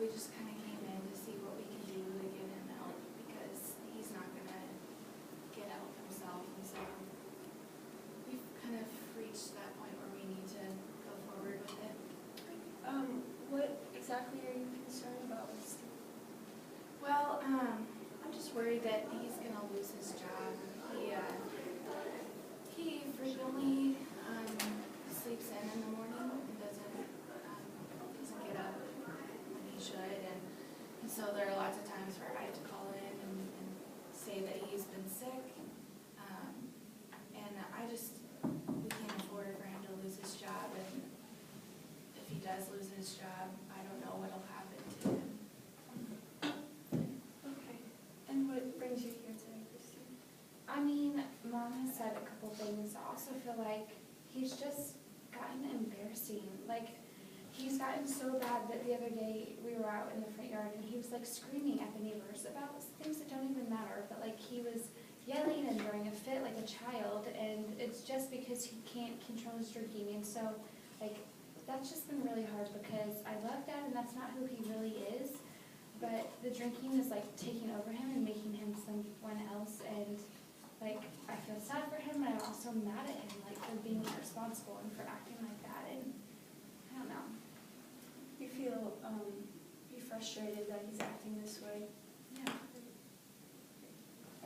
we just kind of came in to see what we can do to get him help, because he's not going to get help himself. And so we've kind of reached that point where we need to go forward with it. What exactly are you concerned about with Steve? Well, I'm just worried that he's going to lose his job. He frequently sleeps in the morning and doesn't get up when he should, and so there are lots of times where I have to call in and say that he's been sick, and we can't afford for him to lose his job, and if he does lose his job, I don't know what'll happen to him. Okay. And what brings you here today, Christine? I mean, Mom has said a couple things. I also feel like he's just gotten embarrassing. Like, he's gotten so bad that the other day we were out in the front yard and he was like screaming at the neighbors about things that don't even matter. But like, he was yelling and throwing a fit like a child, and it's just because he can't control his drinking. And so, like, that's just been really hard because I love Dad and that's not who he really is. But the drinking is like taking over him and making him someone else, and like I feel sad for him, and I'm also mad at him like for being irresponsible and for acting like that, and I don't know. You feel you frustrated that he's acting this way? Yeah.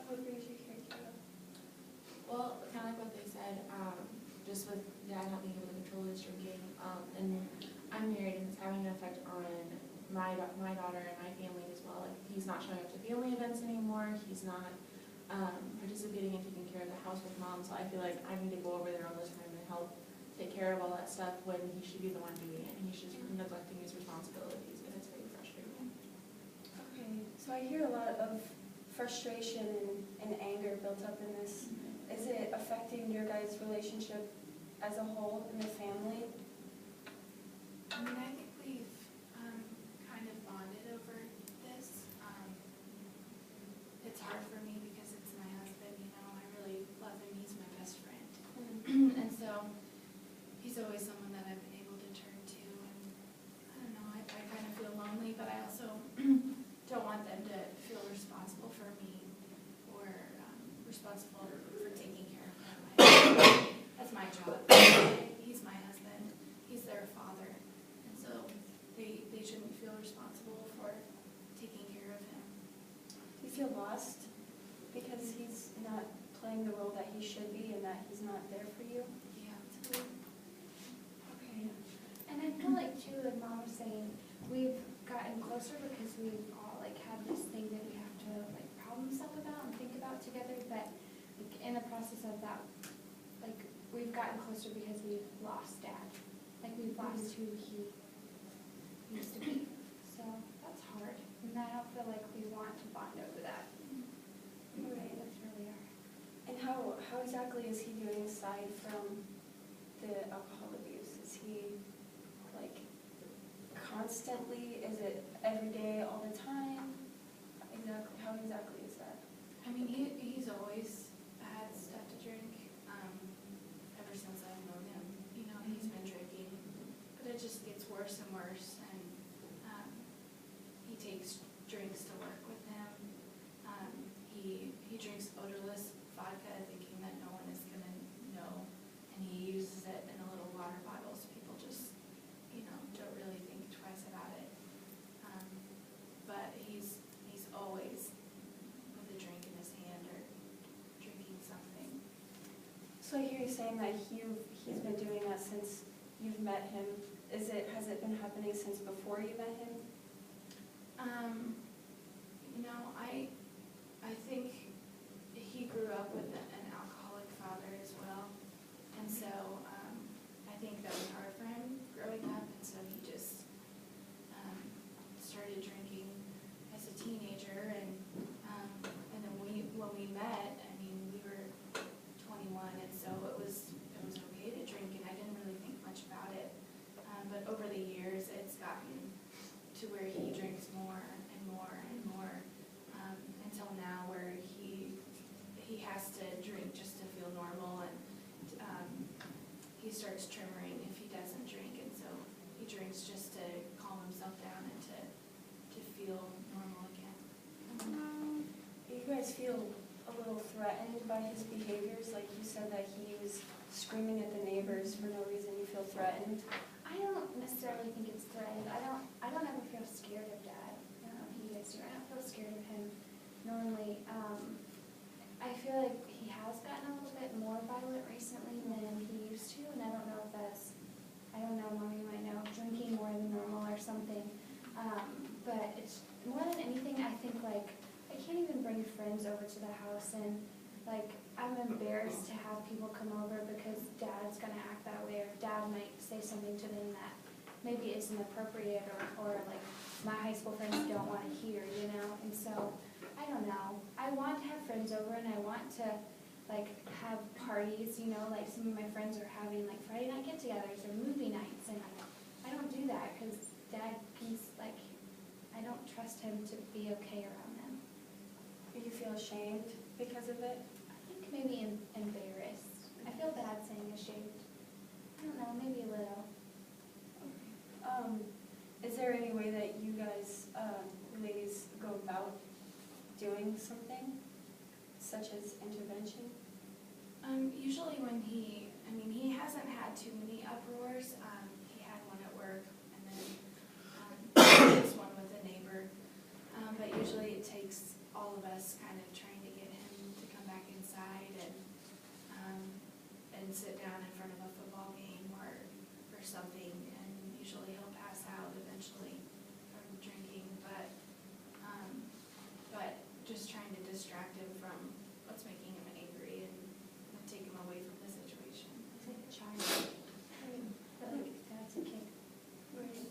And what brings you here, Kayla? Well, kind of like what they said, just with Dad not being able to control his drinking, and I'm married and it's having an effect on my daughter and my family as well. Like, he's not showing up to family events anymore. He's not participating in taking care of the house with Mom. So I feel like I need to go over there all the time and help take care of all that stuff when he should be the one doing it. And he's just neglecting his responsibilities, and it's very frustrating. Okay, so I hear a lot of frustration and anger built up in this. Is it affecting your guys' relationship as a whole in the family? I mean, I think we've kind of bonded over this. It's hard for me because it's my husband, you know, I really love him, he's my best friend. And so he's always someone that I've been able to turn to, and I don't know, I kind of feel lonely, but I also don't want them to feel responsible for me or responsible for taking care of him. That's my job. He's my husband, he's their father, and so they shouldn't feel responsible for taking care of him. Do you feel lost because he's not playing the role that he should be and that he's not there for you? Yeah. Okay. And I feel like too, like Mom was saying, we've gotten closer because we've all like had this thing that we have to like problem solve about and think about together. But like, in the process of that, like we've gotten closer because we've lost Dad. Like we've lost who he used to be. So that's hard. And I don't feel like we want to bond over that. Right. That's really hard. And how exactly is he doing aside from the alcohol abuse? Is he like constantly? Is it every day, all the time? Exactly. How exactly is that? I mean, he's always had stuff to drink ever since I've known him. You know, he's been drinking, but it just gets worse and worse. And he takes drinks to work with him. He drinks odorless vodka, thinking that no one is going to know, and he uses it in a little water bottle, so people just, you know, don't really think twice about it. But he's always with a drink in his hand or drinking something. So I hear you saying that he's been doing that since you've met him. Has it been happening since before you met him? You know, I think he grew up with an alcoholic father as well, and so I think that was hard for him growing up, and so he just started drinking as a teenager, and then when we met, I mean, we were 21, and so it was okay to drink, and I didn't really think much about it, but over the years, it's gotten to where he drinks more and more and more, until now where he has to drink just to feel normal, and he starts tremoring if he doesn't drink, and so he drinks just to calm himself down and to feel normal again. You guys feel a little threatened by his behaviors? Like you said that he was screaming at the neighbors for no reason. You feel threatened? I don't necessarily think it's threatened. I don't ever feel scared of Dad. I don't know if you guys do. I don't feel scared of him normally. I feel like he has gotten a little bit more violent recently than he used to, and I don't know if that's, I don't know, Mommy might know, drinking more than normal or something. But it's more than anything, I think, like, I can't even bring friends over to the house, and like, I'm embarrassed to have people come over because Dad's gonna act that way, or Dad might say something to them that maybe isn't appropriate, or like my high school friends don't want to hear, you know. And so I don't know. I want to have friends over, and I want to like have parties, you know, like some of my friends are having like Friday night get-togethers or movie nights, and I don't do that because Dad, he's like, I don't trust him to be okay around them. Do you feel ashamed because of it? I think maybe embarrassed. I feel bad saying ashamed. I don't know, maybe a little. Is there any way that you guys, ladies, go about doing something, such as intervention? Usually when he hasn't had too many uproars. He had one at work, and then this one with a neighbor. But usually it takes all of us kind of trying to get him to come back inside and sit down in front of a football game or something. And usually he'll pass out eventually from drinking, but just trying to distract him from what's making him angry and take him away from the situation. It's like a child. But like, Dad's a kid. Right.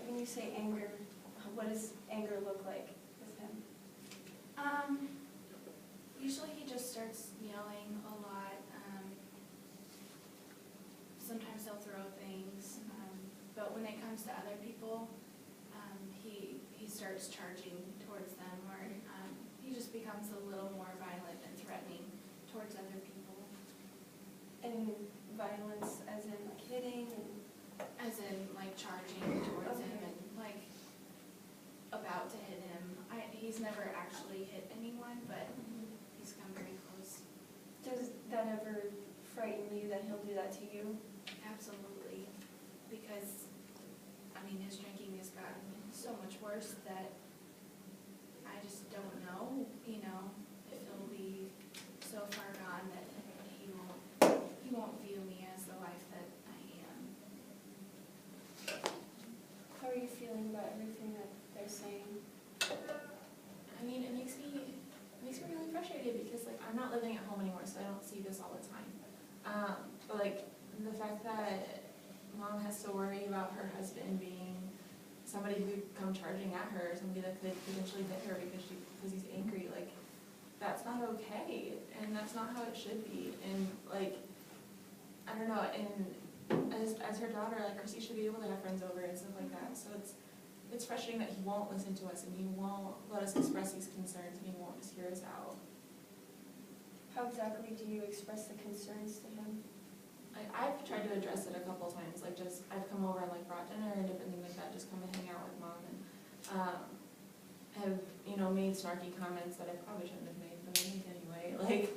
When you say anger, what does anger look like with him? Usually he just starts yelling a lot. Sometimes he'll throw things, but when it comes to other people, he starts charging towards them, or he just becomes a little more violent and threatening towards other people. And violence as in like hitting and As in, like, charging towards him and, like, about to hit him. He's never actually hit anyone, but he's come very close. does that ever frighten you that he'll do that to you? Absolutely. Because, his drinking has gotten so much worse that I just don't know, if he'll be so far gone that he won't view me as the wife that I am. How are you feeling about everything that they're saying? It makes me really frustrated because like I'm not living at home anymore, so I don't see this all the time. But like the fact that Mom has to worry about her husband being somebody who could come charging at her, somebody that could potentially hit her because he's angry, like that's not okay, and that's not how it should be. And like I don't know, and as her daughter, like Chrissy should be able to have friends over and stuff like that. So it's frustrating that he won't listen to us and he won't let us express these concerns and he won't just hear us out. How exactly do you express the concerns to him? I've tried to address it a couple times, like just I've come over and like brought dinner and different things like that, just come and hang out with Mom, and have made snarky comments that I probably shouldn't have made, but I think anyway, like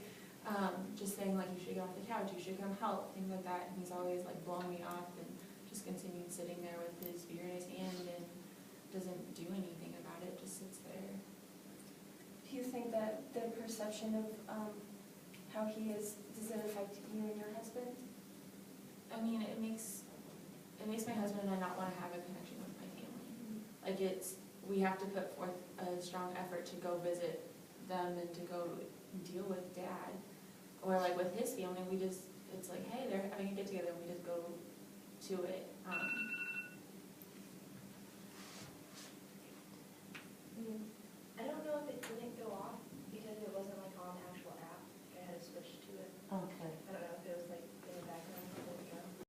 just saying like you should get off the couch, you should come help, things like that. And he's always like blowing me off and just continued sitting there with his beer in his hand and doesn't do anything about it, just sits there. Do you think that the perception of how he is, does it affect you and your husband? It makes my husband and I not want to have a connection with my family. Like we have to put forth a strong effort to go visit them and to go deal with Dad. Or like with his family, it's like, hey, they're having a get together, and we just go to it. Mm.